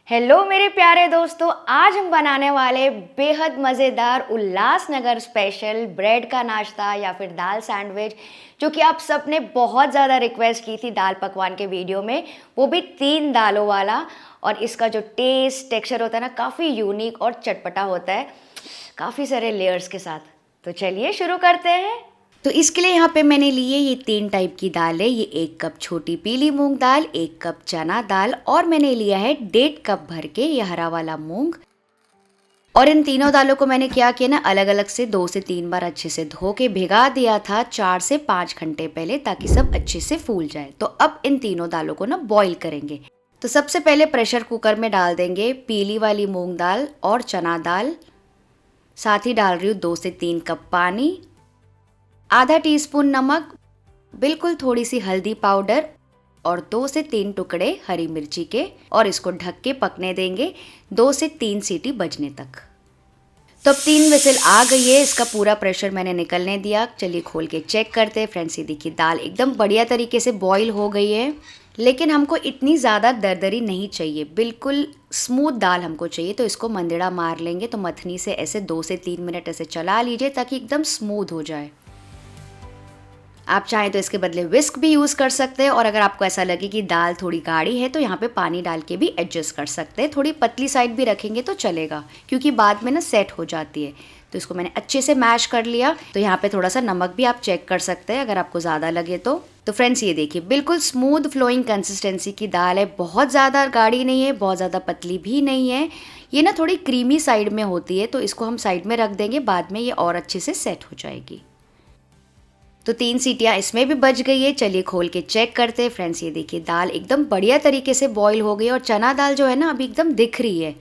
Hello मेरे प्यारे दोस्तों, आज हम बनाने वाले बेहद मज़ेदार उल्लासनगर स्पेशल ब्रेड का नाश्ता या फिर दाल सैंडविच, जो कि आप सब ने बहुत ज़्यादा रिक्वेस्ट की थी दाल पकवान के वीडियो में, वो भी 3 दालों वाला। और इसका जो टेस्ट टेक्सचर होता है ना, काफ़ी यूनिक और चटपटा होता है, काफ़ी सारे लेयर्स के साथ। तो चलिए शुरू करते हैं। तो इसके लिए यहाँ पे मैंने लिए ये 3 टाइप की दाल है। ये 1 कप छोटी पीली मूंग दाल, 1 कप चना दाल और मैंने लिया है 1.5 कप भर के ये हरा वाला मूंग। और इन तीनों दालों को मैंने क्या किया ना, अलग अलग से 2 से 3 बार अच्छे से धो के भिगा दिया था 4 से 5 घंटे पहले, ताकि सब अच्छे से फूल जाए। तो अब इन तीनों दालों को ना बॉईल करेंगे। तो सबसे पहले प्रेशर कुकर में डाल देंगे पीली वाली मूंग दाल और चना दाल। साथ ही डाल रही हूँ 2 से 3 कप पानी, आधा टीस्पून नमक, बिल्कुल थोड़ी सी हल्दी पाउडर और 2 से 3 टुकड़े हरी मिर्ची के, और इसको ढक के पकने देंगे 2 से 3 सीटी बजने तक। तो अब 3 विसिल आ गई है, इसका पूरा प्रेशर मैंने निकलने दिया। चलिए खोल के चेक करते हैं। फ्रेंड्स, ये देखिए दाल एकदम बढ़िया तरीके से बॉईल हो गई है, लेकिन हमको इतनी ज़्यादा दरदरी नहीं चाहिए, बिल्कुल स्मूथ दाल हमको चाहिए। तो इसको मंदिड़ा मार लेंगे। तो मथनी से ऐसे 2 से 3 मिनट ऐसे चला लीजिए ताकि एकदम स्मूथ हो जाए। आप चाहें तो इसके बदले विस्क भी यूज़ कर सकते हैं, और अगर आपको ऐसा लगे कि दाल थोड़ी गाढ़ी है तो यहाँ पे पानी डाल के भी एडजस्ट कर सकते हैं। थोड़ी पतली साइड भी रखेंगे तो चलेगा, क्योंकि बाद में ना सेट हो जाती है। तो इसको मैंने अच्छे से मैश कर लिया। तो यहाँ पे थोड़ा सा नमक भी आप चेक कर सकते हैं अगर आपको ज़्यादा लगे तो। फ्रेंड्स, ये देखिए बिल्कुल स्मूथ फ्लोइंग कंसिस्टेंसी की दाल है, बहुत ज़्यादा गाढ़ी नहीं है, बहुत ज़्यादा पतली भी नहीं है। ये ना थोड़ी क्रीमी साइड में होती है, तो इसको हम साइड में रख देंगे, बाद में ये और अच्छे से सेट हो जाएगी। तो 3 सीटियाँ इसमें भी बज गई है। चलिए खोल के चेक करते हैं। फ्रेंड्स, ये देखिए दाल एकदम बढ़िया तरीके से बॉईल हो गई, और चना दाल जो है ना अभी एकदम दिख रही है।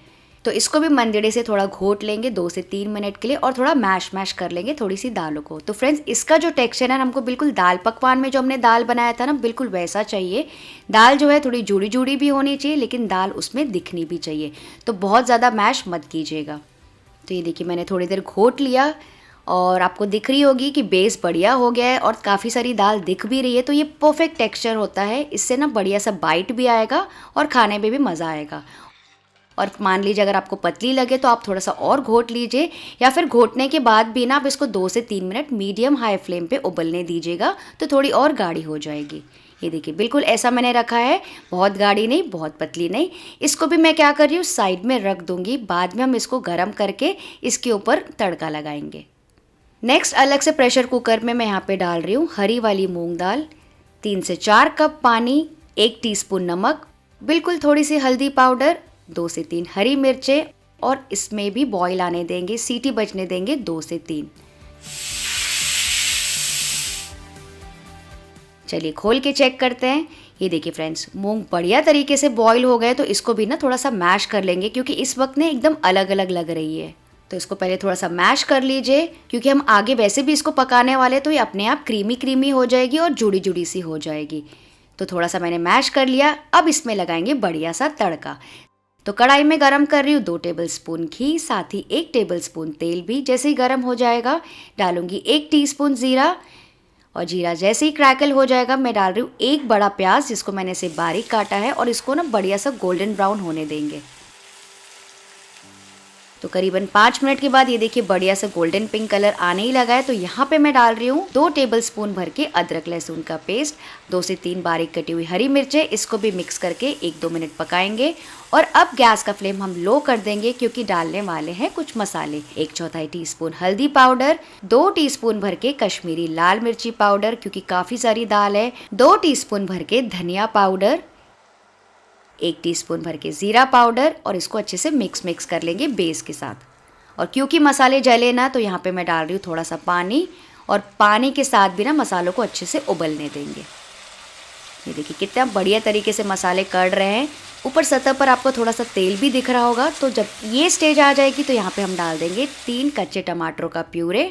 तो इसको भी मंदिड़े से थोड़ा घोट लेंगे 2 से 3 मिनट के लिए, और थोड़ा मैश कर लेंगे थोड़ी सी दालों को। तो फ्रेंड्स, इसका जो टेक्सचर है हमको बिल्कुल दाल पकवान में जो हमने दाल बनाया था ना, बिल्कुल वैसा चाहिए। दाल जो है थोड़ी जुड़ी जुड़ी भी होनी चाहिए, लेकिन दाल उसमें दिखनी भी चाहिए। तो बहुत ज़्यादा मैश मत कीजिएगा। तो ये देखिए मैंने थोड़ी देर घोट लिया, और आपको दिख रही होगी कि बेस बढ़िया हो गया है और काफ़ी सारी दाल दिख भी रही है। तो ये परफेक्ट टेक्सचर होता है, इससे ना बढ़िया सा बाइट भी आएगा और खाने में भी मज़ा आएगा। और मान लीजिए अगर आपको पतली लगे तो आप थोड़ा सा और घोट लीजिए, या फिर घोटने के बाद भी ना आप इसको 2 से 3 मिनट मीडियम हाई फ्लेम पे उबलने दीजिएगा, तो थोड़ी और गाढ़ी हो जाएगी। ये देखिए बिल्कुल ऐसा मैंने रखा है, बहुत गाढ़ी नहीं बहुत पतली नहीं। इसको भी मैं क्या कर रही हूँ, साइड में रख दूँगी, बाद में हम इसको गर्म करके इसके ऊपर तड़का लगाएंगे। नेक्स्ट अलग से प्रेशर कुकर में मैं यहाँ पे डाल रही हूँ हरी वाली मूंग दाल, 3 से 4 कप पानी, 1 टीस्पून नमक, बिल्कुल थोड़ी सी हल्दी पाउडर, 2 से 3 हरी मिर्चें, और इसमें भी बॉईल आने देंगे, सीटी बजने देंगे 2 से 3। चलिए खोल के चेक करते हैं। ये देखिए फ्रेंड्स, मूंग बढ़िया तरीके से बॉईल हो गए। तो इसको भी ना थोड़ा सा मैश कर लेंगे, क्योंकि इस वक्त ने एकदम अलग अलग लग रही है। तो इसको पहले थोड़ा सा मैश कर लीजिए, क्योंकि हम आगे वैसे भी इसको पकाने वाले, तो ये अपने आप क्रीमी क्रीमी हो जाएगी और जुड़ी जुड़ी सी हो जाएगी। तो थोड़ा सा मैंने मैश कर लिया। अब इसमें लगाएंगे बढ़िया सा तड़का। तो कढ़ाई में गरम कर रही हूँ 2 टेबलस्पून घी, साथ ही 1 टेबलस्पून तेल भी। जैसे ही गरम हो जाएगा डालूंगी 1 टीस्पून जीरा, और जीरा जैसे ही क्रैकल हो जाएगा मैं डाल रही हूँ 1 बड़ा प्याज, जिसको मैंने इसे बारीक काटा है, और इसको ना बढ़िया सा गोल्डन ब्राउन होने देंगे। तो करीबन 5 मिनट के बाद ये देखिए बढ़िया सा गोल्डन पिंक कलर आने ही लगा है। तो यहाँ पे मैं डाल रही हूँ 2 टेबलस्पून भर के अदरक लहसुन का पेस्ट, 2 से 3 बारीक कटी हुई हरी मिर्चें। इसको भी मिक्स करके 1-2 मिनट पकाएंगे। और अब गैस का फ्लेम हम लो कर देंगे, क्योंकि डालने वाले हैं कुछ मसाले। 1/4 टीस्पून हल्दी पाउडर, 2 टीस्पून भर के कश्मीरी लाल मिर्ची पाउडर, क्योंकि काफ़ी सारी दाल है, 2 टीस्पून भर के धनिया पाउडर, 1 टीस्पून भर के ज़ीरा पाउडर, और इसको अच्छे से मिक्स कर लेंगे बेस के साथ। और क्योंकि मसाले जले ना, तो यहाँ पे मैं डाल रही हूँ थोड़ा सा पानी, और पानी के साथ भी ना मसालों को अच्छे से उबलने देंगे। ये देखिए कितना बढ़िया तरीके से मसाले कड़ रहे हैं। ऊपर सतह पर आपको थोड़ा सा तेल भी दिख रहा होगा। तो जब ये स्टेज आ जाएगी तो यहाँ पे हम डाल देंगे 3 कच्चे टमाटरों का प्यूरे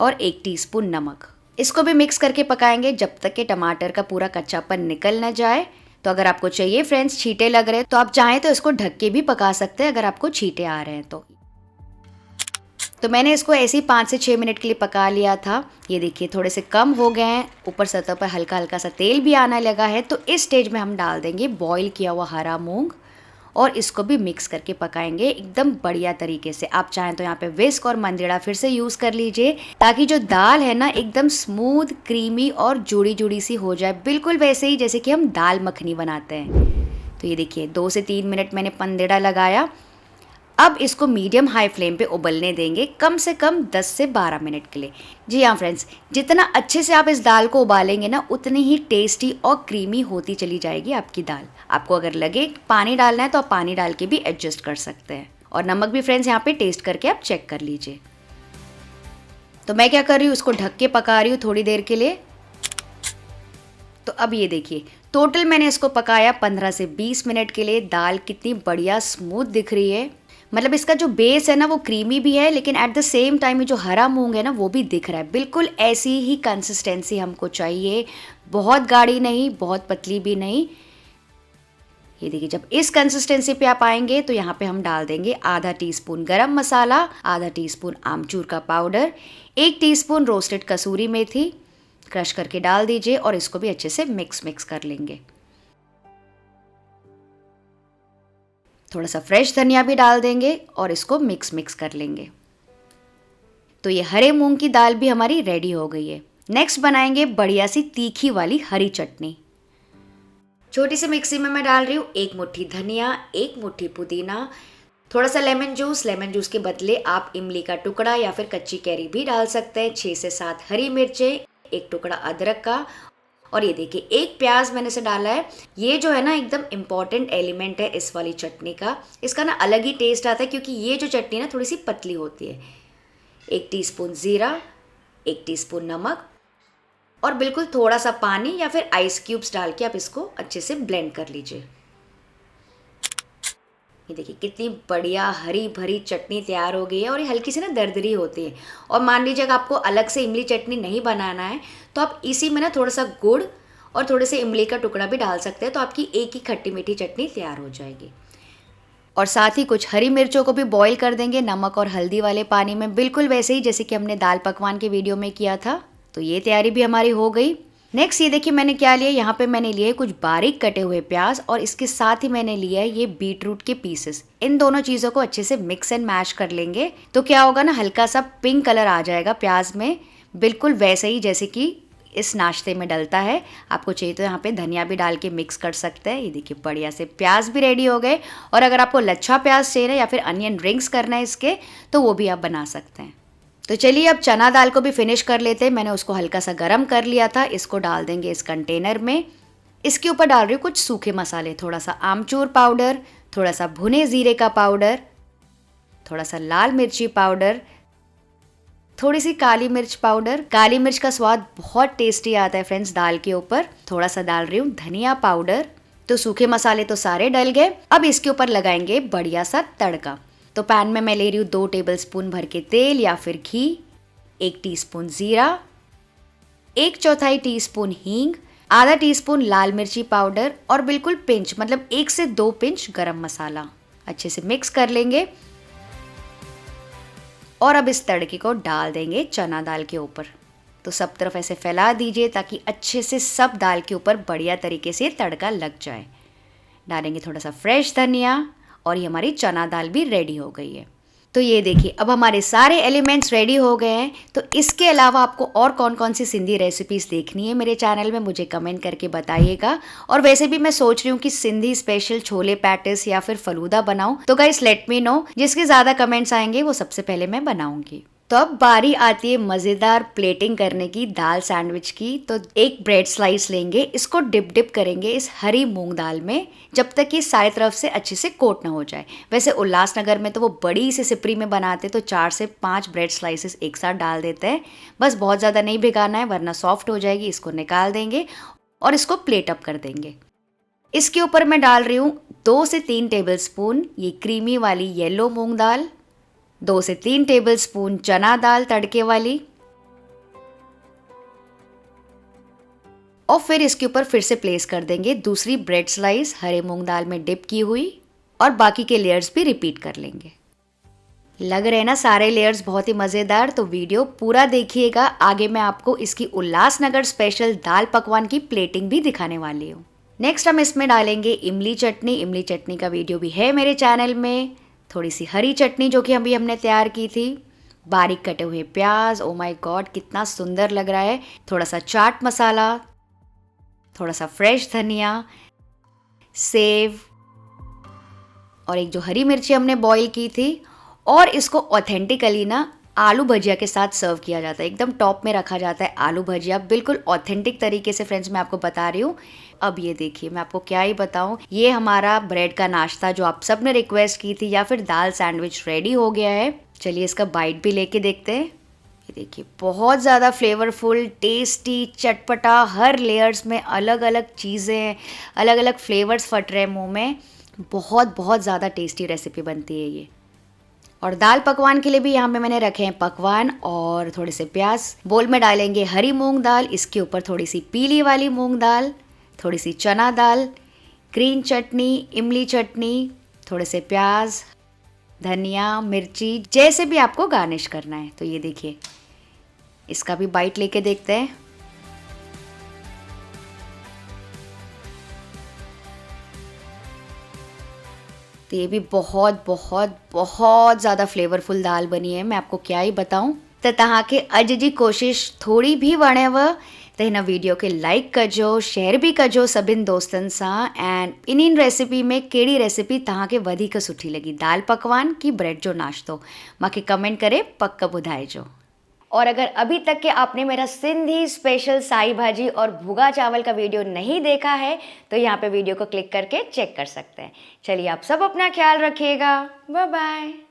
और 1 टीस्पून नमक। इसको भी मिक्स करके पकाएंगे जब तक कि टमाटर का पूरा कच्चापन निकल न जाए। तो अगर आपको चाहिए फ्रेंड्स छींटे लग रहे हैं, तो आप चाहें तो इसको ढक के भी पका सकते हैं, अगर आपको छींटे आ रहे हैं तो। तो मैंने इसको ऐसे ही 5 से 6 मिनट के लिए पका लिया था। ये देखिए थोड़े से कम हो गए हैं, ऊपर सतह पर हल्का हल्का सा तेल भी आने लगा है। तो इस स्टेज में हम डाल देंगे बॉईल किया हुआ हरा मूंग और इसको भी मिक्स करके पकाएंगे एकदम बढ़िया तरीके से। आप चाहें तो यहाँ पे विस्क और मंजेड़ा फिर से यूज़ कर लीजिए, ताकि जो दाल है ना एकदम स्मूथ, क्रीमी और जुड़ी जुड़ी सी हो जाए, बिल्कुल वैसे ही जैसे कि हम दाल मखनी बनाते हैं। तो ये देखिए 2 से 3 मिनट मैंने पंदेड़ा लगाया। अब इसको मीडियम हाई फ्लेम पे उबलने देंगे कम से कम 10 से 12 मिनट के लिए। जी हाँ फ्रेंड्स, जितना अच्छे से आप इस दाल को उबालेंगे ना, उतनी ही टेस्टी और क्रीमी होती चली जाएगी आपकी दाल। आपको अगर लगे पानी डालना है तो आप पानी डाल के भी एडजस्ट कर सकते हैं, और नमक भी फ्रेंड्स यहाँ पे टेस्ट करके आप चेक कर लीजिए। तो मैं क्या कर रही हूँ, उसको ढक के पका रही हूँ थोड़ी देर के लिए। तो अब ये देखिए टोटल मैंने इसको पकाया 15 से 20 मिनट के लिए। दाल कितनी बढ़िया स्मूथ दिख रही है, मतलब इसका जो बेस है ना वो क्रीमी भी है, लेकिन एट द सेम टाइम जो हरा मूंग है ना वो भी दिख रहा है। बिल्कुल ऐसी ही कंसिस्टेंसी हमको चाहिए, बहुत गाढ़ी नहीं, बहुत पतली भी नहीं। ये देखिए जब इस कंसिस्टेंसी पे आप आएंगे तो यहाँ पे हम डाल देंगे आधा टीस्पून गरम मसाला, आधा टीस्पून आमचूर का पाउडर, 1 टीस्पून रोस्टेड कसूरी मेथी क्रश करके डाल दीजिए, और इसको भी अच्छे से मिक्स कर लेंगे। थोड़ा सा फ्रेश धनिया भी डाल देंगे और इसको मिक्स कर लेंगे। तो ये हरे मूंग की दाल भी हमारी रेडी हो गई है। नेक्स्ट बनाएंगे बढ़िया सी तीखी वाली हरी चटनी। छोटी सी मिक्सी में मैं डाल रही हूँ 1 मुट्ठी धनिया, 1 मुट्ठी पुदीना, थोड़ा सा लेमन जूस के बदले आप इमली का टुकड़ा या फिर कच्ची कैरी भी डाल सकते हैं, 6 से 7 हरी मिर्चें, 1 टुकड़ा अदरक का, और ये देखिए 1 प्याज मैंने से डाला है। ये जो है ना एकदम इम्पॉर्टेंट एलिमेंट है इस वाली चटनी का, इसका ना अलग ही टेस्ट आता है, क्योंकि ये जो चटनी ना थोड़ी सी पतली होती है। 1 टीस्पून जीरा, 1 टीस्पून नमक, और बिल्कुल थोड़ा सा पानी या फिर आइस क्यूब्स डाल के आप इसको अच्छे से ब्लेंड कर लीजिए। ये देखिए कितनी बढ़िया हरी भरी चटनी तैयार हो गई है, और ये हल्की सी ना दरदरी होती है। और मान लीजिए अगर आपको अलग से इमली चटनी नहीं बनाना है तो आप इसी में ना थोड़ा सा गुड़ और थोड़े से इमली का टुकड़ा भी डाल सकते हैं, तो आपकी एक ही खट्टी मीठी चटनी तैयार हो जाएगी। और साथ ही कुछ हरी मिर्चों को भी बॉईल कर देंगे नमक और हल्दी वाले पानी में, बिल्कुल वैसे ही जैसे कि हमने दाल पकवान के वीडियो में किया था। तो ये तैयारी भी हमारी हो गई। नेक्स्ट ये देखिए मैंने क्या लिया, यहाँ पे मैंने लिए कुछ बारीक कटे हुए प्याज, और इसके साथ ही मैंने लिया है ये बीटरूट के पीसेस। इन दोनों चीज़ों को अच्छे से मिक्स एंड मैश कर लेंगे। तो क्या होगा ना, हल्का सा पिंक कलर आ जाएगा प्याज में, बिल्कुल वैसे ही जैसे कि इस नाश्ते में डलता है। आपको चाहिए तो यहाँ पे धनिया भी डाल के मिक्स कर सकते हैं। ये देखिए बढ़िया से प्याज भी रेडी हो गए, और अगर आपको लच्छा प्याज चाहिए ना या फिर अनियन रिंग्स करना है इसके, तो वो भी आप बना सकते हैं। तो चलिए अब चना दाल को भी फिनिश कर लेते हैं। मैंने उसको हल्का सा गरम कर लिया था, इसको डाल देंगे इस कंटेनर में। इसके ऊपर डाल रही हूँ कुछ सूखे मसाले, थोड़ा सा आमचूर पाउडर, थोड़ा सा भुने ज़ीरे का पाउडर, थोड़ा सा लाल मिर्ची पाउडर, थोड़ी सी काली मिर्च पाउडर। काली मिर्च का स्वाद बहुत टेस्टी आता है फ्रेंड्स दाल के ऊपर। थोड़ा सा डाल रही हूँ धनिया पाउडर। तो सूखे मसाले तो सारे डल गए, अब इसके ऊपर लगाएंगे बढ़िया सा तड़का। तो पैन में मैं ले रही हूँ 2 टेबलस्पून भर के तेल या फिर घी, 1 टीस्पून जीरा, 1/4 टीस्पून हींग, आधा टीस्पून लाल मिर्ची पाउडर, और बिल्कुल पिंच मतलब 1 से 2 पिंच गरम मसाला। अच्छे से मिक्स कर लेंगे, और अब इस तड़के को डाल देंगे चना दाल के ऊपर। तो सब तरफ ऐसे फैला दीजिए ताकि अच्छे से सब दाल के ऊपर बढ़िया तरीके से तड़का लग जाए। डालेंगे थोड़ा सा फ्रेश धनिया, और ये हमारी चना दाल भी रेडी हो गई है। तो ये देखिए अब हमारे सारे एलिमेंट्स रेडी हो गए हैं। तो इसके अलावा आपको और कौन कौन सी सिंधी रेसिपीज़ देखनी है मेरे चैनल में, मुझे कमेंट करके बताइएगा। और वैसे भी मैं सोच रही हूँ कि सिंधी स्पेशल छोले पैटिस या फिर फलूदा बनाऊँ, तो गाइस लेट मी नो, जिसके ज़्यादा कमेंट्स आएंगे वो सबसे पहले मैं बनाऊँगी। तो अब बारी आती है मज़ेदार प्लेटिंग करने की दाल सैंडविच की। तो एक ब्रेड स्लाइस लेंगे, इसको डिप करेंगे इस हरी मूंग दाल में जब तक कि सारी तरफ से अच्छे से कोट ना हो जाए। वैसे उल्लासनगर में तो वो बड़ी सी सिपरी में बनाते, तो 4 से 5 ब्रेड स्लाइसेस एक साथ डाल देते हैं। बस बहुत ज़्यादा नहीं भिगाना है वरना सॉफ्ट हो जाएगी। इसको निकाल देंगे और इसको प्लेट अप कर देंगे। इसके ऊपर मैं डाल रही हूँ 2 से 3 टेबलस्पून ये क्रीमी वाली येलो मूंग दाल, 2 से 3 टेबलस्पून चना दाल तड़के वाली, और फिर इसके ऊपर फिर से प्लेस कर देंगे दूसरी ब्रेड स्लाइस हरे मूंग दाल में डिप की हुई, और बाकी के लेयर्स भी रिपीट कर लेंगे। लग रहे हैं ना सारे लेयर्स बहुत ही मज़ेदार। तो वीडियो पूरा देखिएगा, आगे मैं आपको इसकी उल्लासनगर स्पेशल दाल पकवान की प्लेटिंग भी दिखाने वाली हूँ। नेक्स्ट हम इसमें डालेंगे इमली चटनी। इमली चटनी का वीडियो भी है मेरे चैनल में। थोड़ी सी हरी चटनी जो कि अभी हमने तैयार की थी, बारीक कटे हुए प्याज, ओ माय गॉड कितना सुंदर लग रहा है, थोड़ा सा चाट मसाला, थोड़ा सा फ्रेश धनिया, सेव और एक जो हरी मिर्ची हमने बॉईल की थी। और इसको ऑथेंटिकली ना आलू भजिया के साथ सर्व किया जाता है, एकदम टॉप में रखा जाता है आलू भजिया, बिल्कुल ऑथेंटिक तरीके से फ्रेंड्स मैं आपको बता रही हूँ। अब ये देखिए, मैं आपको क्या ही बताऊँ, ये हमारा ब्रेड का नाश्ता जो आप सब ने रिक्वेस्ट की थी या फिर दाल सैंडविच रेडी हो गया है। चलिए इसका बाइट भी लेके देखते हैं। ये देखिए बहुत ज़्यादा फ्लेवरफुल, टेस्टी, चटपटा, हर लेयर्स में अलग अलग चीज़ें, अलग अलग फ्लेवर्स फट रहे हैं मुँह में। बहुत बहुत ज़्यादा टेस्टी रेसिपी बनती है ये। और दाल पकवान के लिए भी यहाँ पे मैंने रखे हैं पकवान और थोड़े से प्याज। बोल में डालेंगे हरी मूंग दाल, इसके ऊपर थोड़ी सी पीली वाली मूंग दाल, थोड़ी सी चना दाल, ग्रीन चटनी, इमली चटनी, थोड़े से प्याज, धनिया, मिर्ची, जैसे भी आपको गार्निश करना है। तो ये देखिए, इसका भी बाइट लेके देखते हैं। तो ये भी बहुत बहुत बहुत ज़्यादा फ्लेवरफुल दाल बनी है, मैं आपको क्या ही बताऊं। तो तव्हांखे अॼु जी कोशिश थोड़ी भी वणेव त हिन वीडियो खे लाइक कजो, शेयर भी कजो सभिनि दोस्तनि सां। एंड इन रेसिपी में कहिड़ी रेसिपी तव्हांखे वधीक सुठी लगी, दाल पकवान की ब्रेड जो नाश्तो, मूंखे कमेंट करे पक ॿुधाइजो। और अगर अभी तक के आपने मेरा सिंधी स्पेशल साई भाजी और भुगा चावल का वीडियो नहीं देखा है तो यहाँ पे वीडियो को क्लिक करके चेक कर सकते हैं। चलिए आप सब अपना ख्याल रखिएगा, बाय बाय।